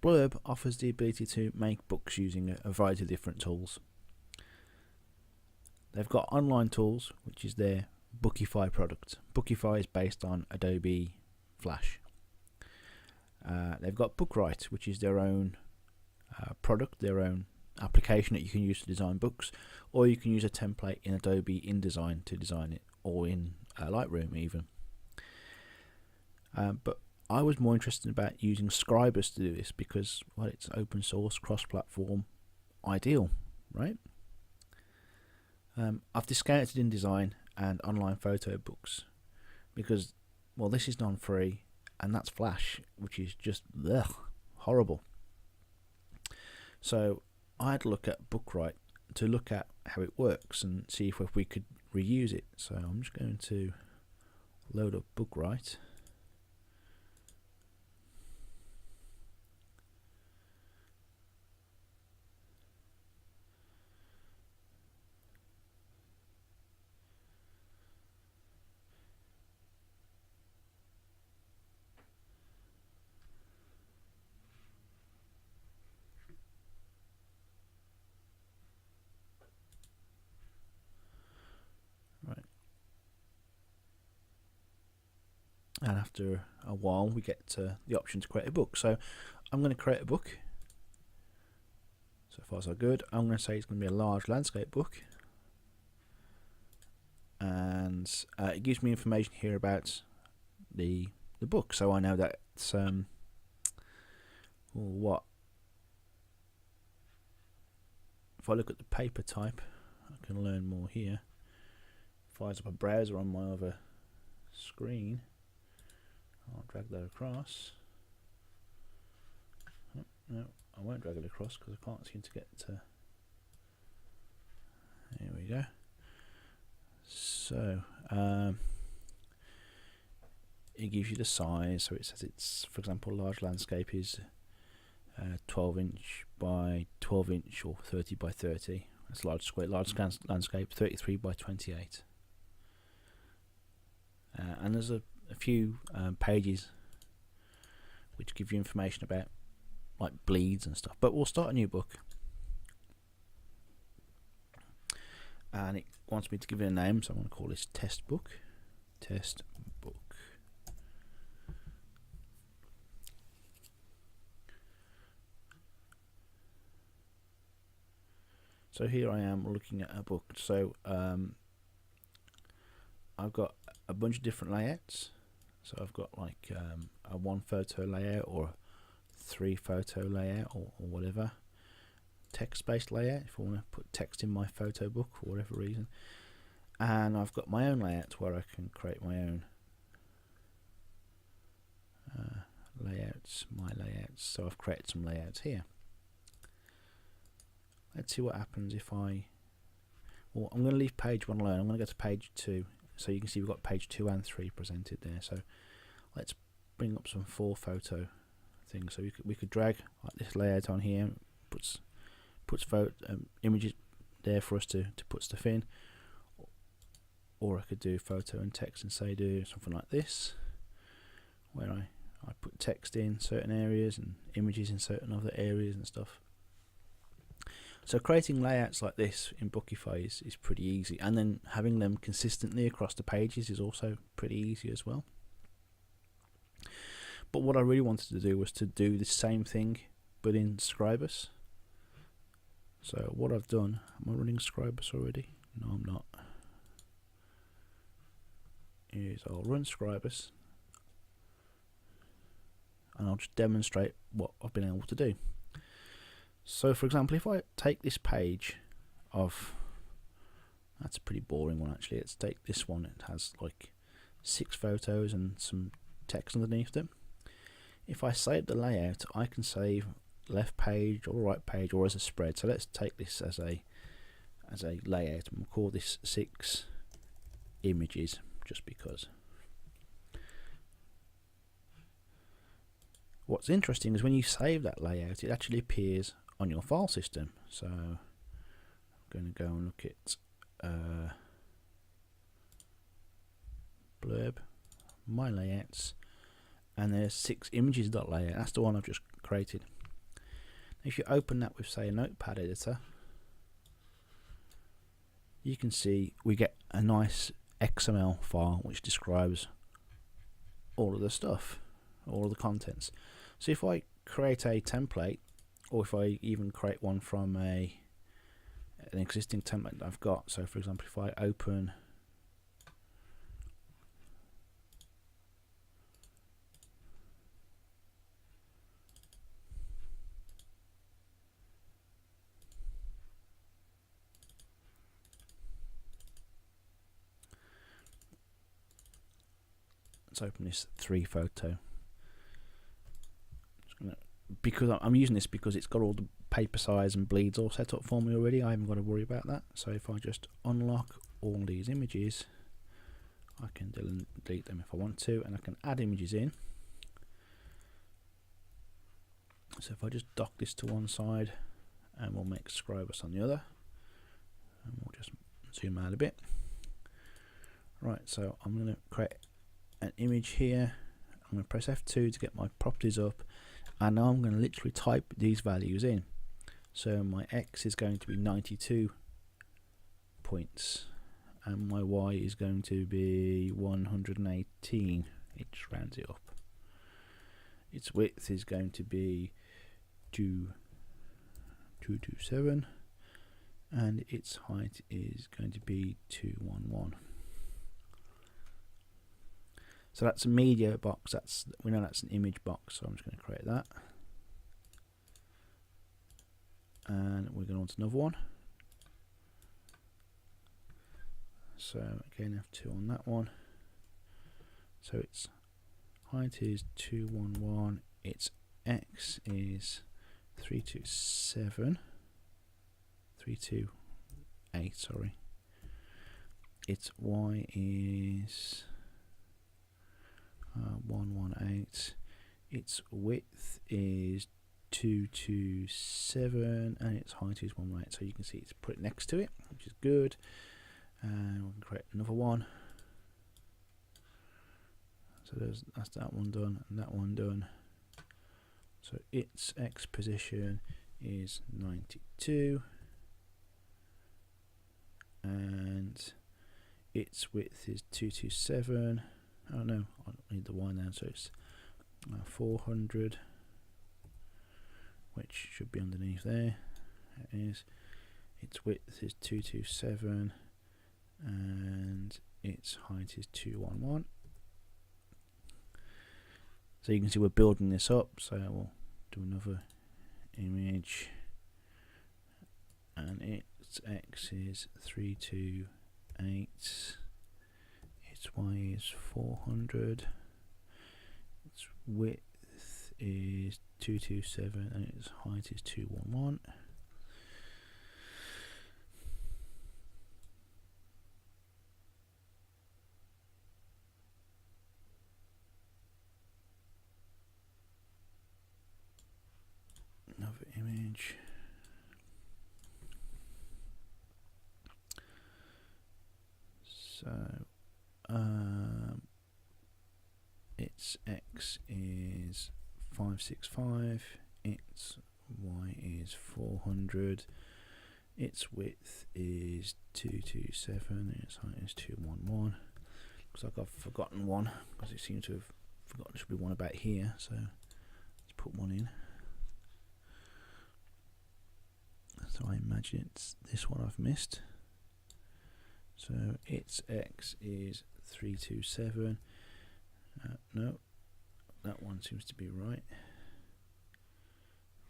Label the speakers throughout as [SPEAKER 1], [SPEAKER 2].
[SPEAKER 1] Blurb offers the ability to make books using a variety of different tools. They've got online tools, which is their Bookify product. Bookify is based on Adobe Flash. They've got Bookwrite, which is their own product, their own application that you can use to design books, or you can use a template in Adobe InDesign to design it, or in Lightroom even. But I was more interested about using Scribus to do this because, well, it's open source, cross-platform, ideal, right? I've discounted InDesign and online photo books because, well, this is non-free and that's Flash, which is just horrible. So I had to look at Bookwrite to look at how it works and see if we could reuse it. So I'm just going to load up Bookwrite. And after a while we get the option to create a book. So I'm going to create a book. So far so good. I'm going to say it's going to be a large landscape book, and it gives me information here about the book, so I know that it's what if I look at the paper type, I can learn more here. Fires up a browser on my other screen. I'll drag that across. Oh, no, I won't drag it across because I can't seem to get to. There we go. So it gives you the size. So it says it's, for example, large landscape is 12 inch by 12 inch or 30 by 30. That's large square. Large landscape 33 by 28. And there's a few pages which give you information about like bleeds and stuff, but we'll start a new book, and it wants me to give it a name, so I'm going to call this test book. So here I am looking at a book. So I've got a bunch of different layouts. So I've got like a 1 photo layout or 3 photo layout or whatever. Text-based layout if I want to put text in my photo book for whatever reason. And I've got my own layout where I can create my own layouts, my layouts. So I've created some layouts here. Let's see what happens if I'm going to leave page 1 alone. I'm going to go to page 2. So you can see we've got page 2 and 3 presented there. So let's bring up some 4 photo things. So we could drag like this layout on here, puts photo images there for us to put stuff in, or I could do photo and text and say do something like this, where I put text in certain areas and images in certain other areas and stuff. So creating layouts like this in Bookify is pretty easy, and then having them consistently across the pages is also pretty easy as well. But what I really wanted to do was to do the same thing but in Scribus. So what I've done, am I running Scribus already? No, I'm not. Is I'll run Scribus and I'll just demonstrate what I've been able to do. So for example, if I take this page of, that's a pretty boring one actually, let's take this one. It has like 6 photos and some text underneath them. If I save the layout, I can save left page or right page or as a spread. So let's take this as a layout, and we'll call this 6 images just because. What's interesting is when you save that layout, it actually appears on your file system. So I'm going to go and look at blurb, my layouts, and there's 6 images.layout. That's the one I've just created. If you open that with, say, a notepad editor, you can see we get a nice XML file which describes all of the stuff, all of the contents. So if I create a template, or if I even create one from an existing template that I've got, so for example if I open let's open this 3 photo. Because I'm using this because it's got all the paper size and bleeds all set up for me already. I haven't got to worry about that. So if I just unlock all these images, I can delete them if I want to, and I can add images in. So if I just dock this to one side, and we'll make scribus on the other, and we'll just zoom out a bit. Right, so I'm going to create an image here. I'm going to press F2 to get my properties up, and now I'm going to literally type these values in. So my X is going to be 92 points, and my Y is going to be 118. It just rounds it up. Its width is going to be 227, and its height is going to be 211. So that's a media box. We know that's an image box, so I'm just going to create that. And we're going on to another one. So again, F2 on that one. So its height is 211. Its X is 328. Sorry. Its Y is 118. Its width is 227, and its height is 118. So you can see it's put it next to it, which is good. And we can create another one. So that's that one done, and that one done. So its X position is 92, and its width is 227. Oh no, I need the Y now, so it's 400, which should be underneath there. It is. Its width is 227, and its height is 211. So you can see we're building this up. So we'll do another image, and its X is 328. Its Y is 400. Its width is 227, and its height is 211. Another image. So its X is 565, its Y is 400, its width is 227, its height is 211. Looks like I've forgotten one, because it seems to have forgotten there should be one about here, so let's put one in. So I imagine it's this one I've missed. So its X is 327. No, that one seems to be right.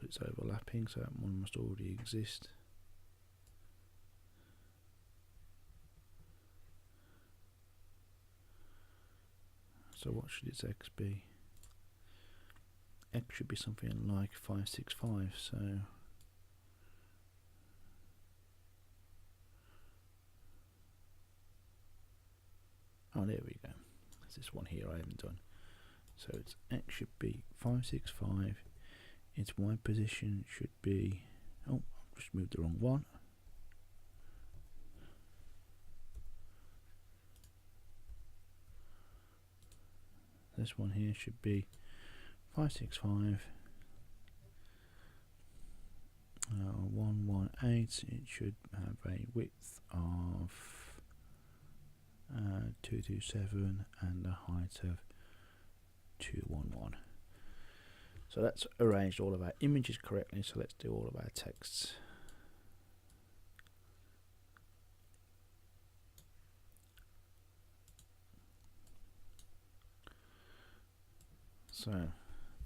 [SPEAKER 1] It's overlapping, so that one must already exist. So what should its X be? X should be something like 565, so oh, there we go. There's this one here I haven't done. So its X should be 565. Its Y position should be, oh, I've just moved the wrong one. This one here should be 565. 118, it should have a width of 227 and a height of 211. So that's arranged all of our images correctly, so let's do all of our texts. So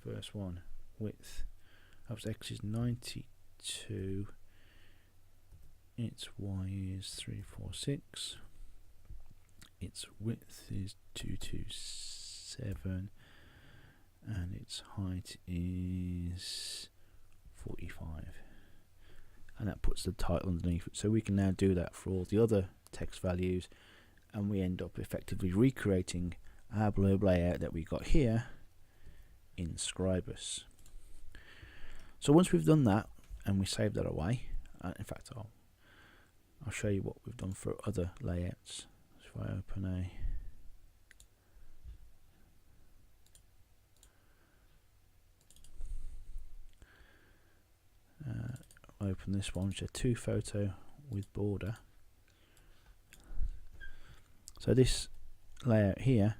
[SPEAKER 1] first one, width of x is 92, its y is 346, its width is 227, and its height is 45, and that puts the title underneath it. So we can now do that for all the other text values, and we end up effectively recreating our blurb layout that we got here in Scribus. So once we've done that and we save that away, in fact I'll show you what we've done for other layouts. So if I open open this one, which is a 2 photo with border. So this layout here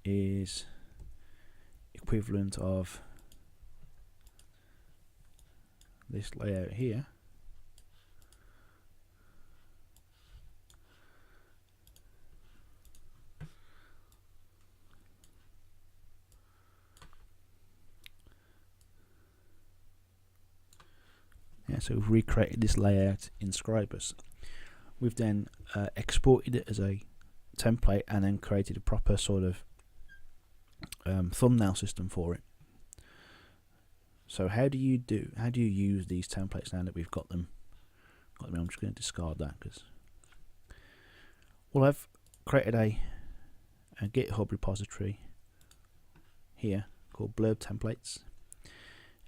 [SPEAKER 1] is equivalent of this layout here, so we've recreated this layout in Scribus. We've then exported it as a template and then created a proper sort of thumbnail system for it. So how do you use these templates now that we've got them? I'm just going to discard that because, well, I've created a GitHub repository here called blurb templates,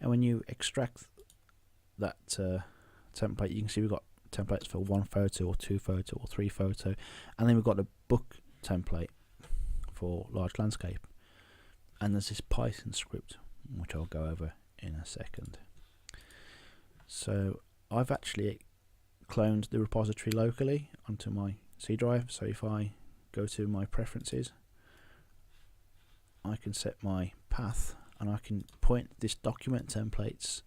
[SPEAKER 1] and when you extract that template, you can see we've got templates for 1 photo or 2 photo or 3 photo, and then we've got a book template for large landscape, and there's this Python script which I'll go over in a second. So I've actually cloned the repository locally onto my C drive. So if I go to my preferences, I can set my path and I can point this document templates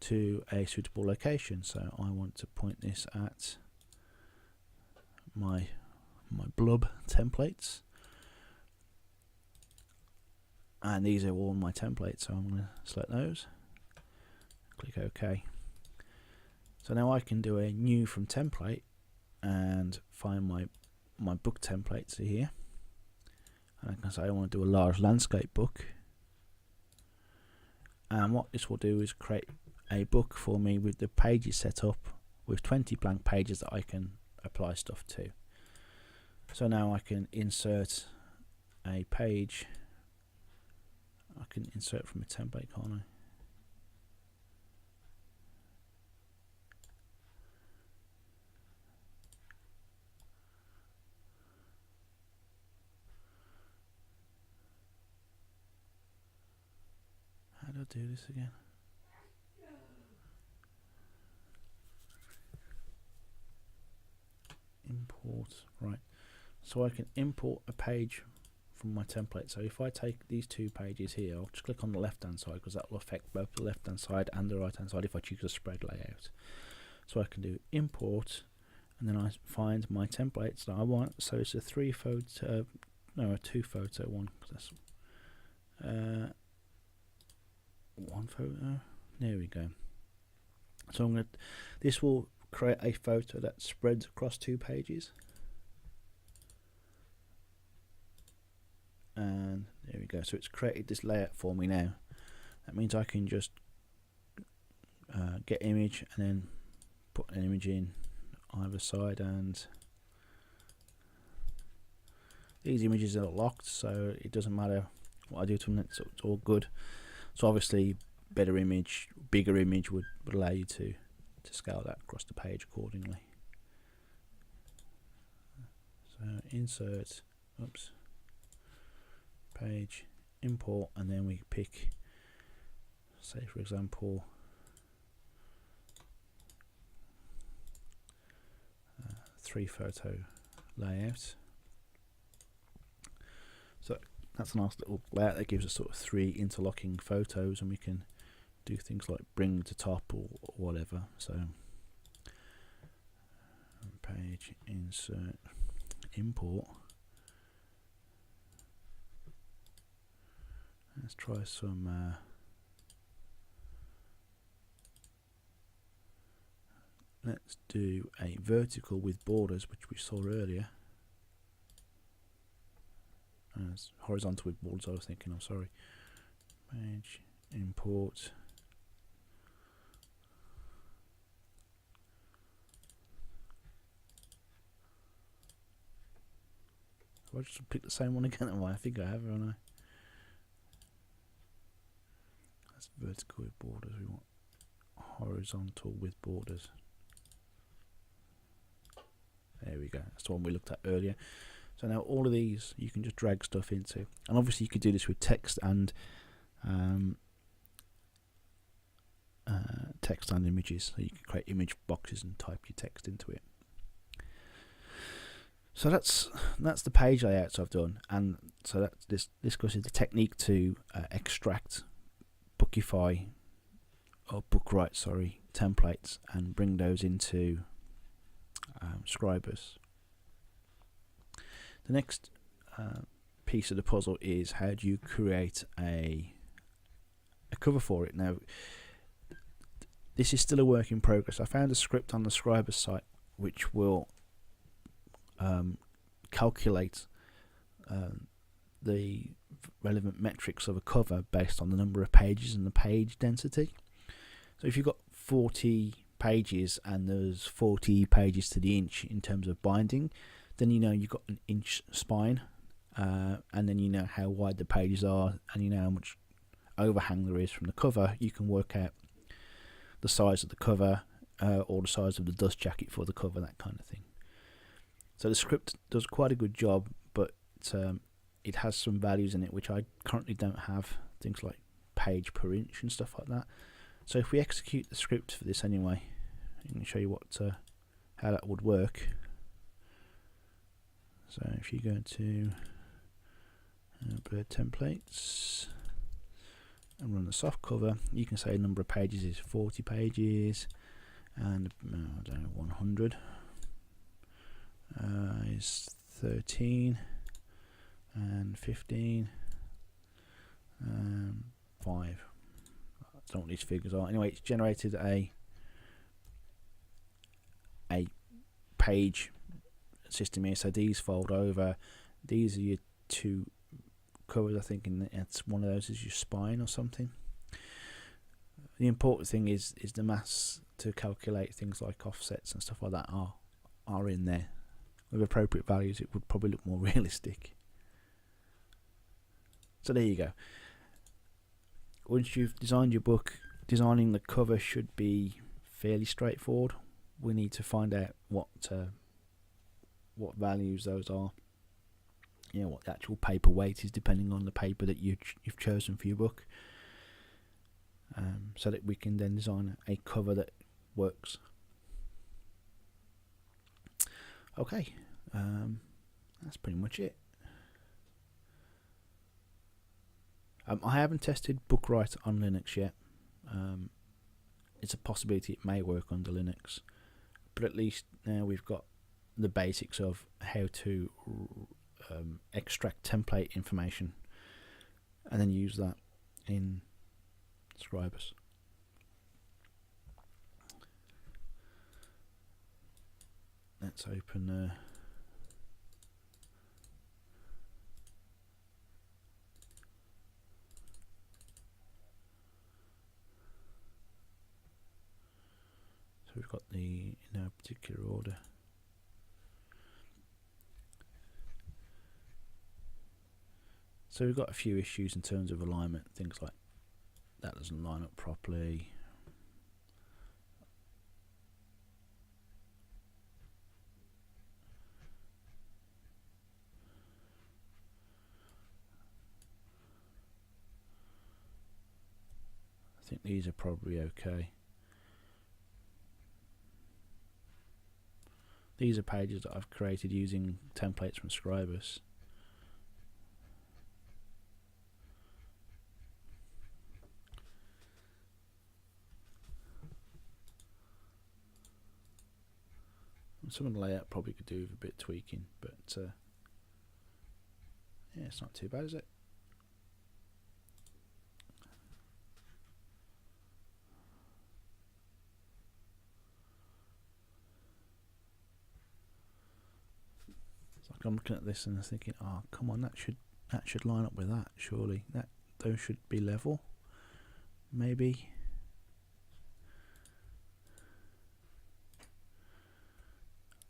[SPEAKER 1] to a suitable location. So I want to point this at my blub templates, and these are all my templates, so I'm going to select those, click OK. So now I can do a new from template and find my book templates are here, and I can say I want to do a large landscape book, and what this will do is create a book for me with the pages set up with 20 blank pages that I can apply stuff to. So now I can insert a page. I can insert from a template, can't I? How do I do this again? Import, right. So I can import a page from my template. So if I take these 2 pages here, I'll just click on the left hand side because that will affect both the left hand side and the right hand side if I choose a spread layout. So I can do import, and then I find my templates that I want. So it's a 3 photo, no, a 2 photo one. That's 1 photo. There we go. So this will create a photo that spreads across 2 pages. And there we go. So it's created this layout for me now. That means I can just get image and then put an image in either side, and these images are locked, so it doesn't matter what I do to them, so it's all good. So obviously better image, bigger image would allow you to scale that across the page accordingly. So insert, oops, page, import, and then we pick, say for example, 3 photo layout. So that's a nice little layout that gives us sort of 3 interlocking photos, and we can do things like bring to top or whatever. So page, insert, import. Let's try some let's do a vertical with borders, which we saw earlier. It's horizontal with borders, I was thinking, I'm sorry. Page, import. Have I just picked the same one again? I think I have, haven't I? That's vertical with borders. We want horizontal with borders. There we go. That's the one we looked at earlier. So now all of these you can just drag stuff into, and obviously you could do this with text and images. So you can create image boxes and type your text into it. So that's the page layouts I've done, and so this goes into the technique to extract Bookify or Bookwrite, sorry, templates and bring those into Scribus. The next piece of the puzzle is how do you create a cover for it. Now this is still a work in progress. I found a script on the Scribus site which will calculate the relevant metrics of a cover based on the number of pages and the page density. So if you've got 40 pages and there's 40 pages to the inch in terms of binding, then you know you've got an inch spine, and then you know how wide the pages are, and you know how much overhang there is from the cover. You can work out the size of the cover or the size of the dust jacket for the cover, that kind of thing. So the script does quite a good job, but it has some values in it which I currently don't have, things like page per inch and stuff like that. So if we execute the script for this anyway, I'm going to show you how that would work. So if you go to Blur Templates and run the soft cover, you can say the number of pages is 40 pages, and I don't know, 100 is 13, and 15, 5. I don't know what these figures are. Anyway, it's generated a page system here. So these fold over. These are your 2 covers, I think, and it's one of those is your spine or something. The important thing is the maths to calculate things like offsets and stuff like that are in there. With appropriate values, it would probably look more realistic. So there you go. Once you've designed your book, designing the cover should be fairly straightforward. We need to find out what values those are. You know, what the actual paper weight is, depending on the paper that you've chosen for your book, so that we can then design a cover that works. Okay, that's pretty much it. I haven't tested Bookwrite on Linux yet. It's a possibility it may work under Linux, but at least now we've got the basics of how to extract template information and then use that in Scribus. Let's open so we've got in no particular order. So we've got a few issues in terms of alignment, things like that doesn't line up properly. I think these are probably okay. these are pages that I've created using templates from Scribus. Some of the layout probably could do with a bit tweaking, but yeah, it's not too bad, is it? It's like I'm looking at this and I'm thinking, oh come on, that should line up with that. Surely those should be level. Maybe.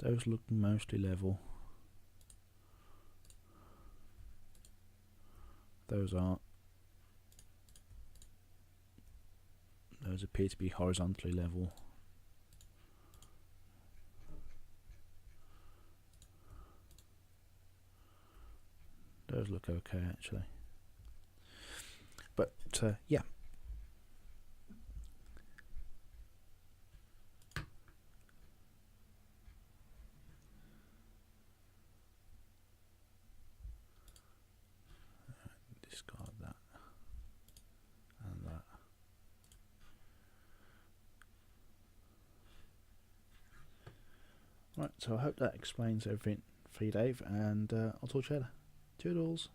[SPEAKER 1] Those look mostly level. Those aren't. Those appear to be horizontally level. Those look okay actually. But yeah. Discard that and that. Right, so I hope that explains everything for you, Dave, and I'll talk to you later. Toodles.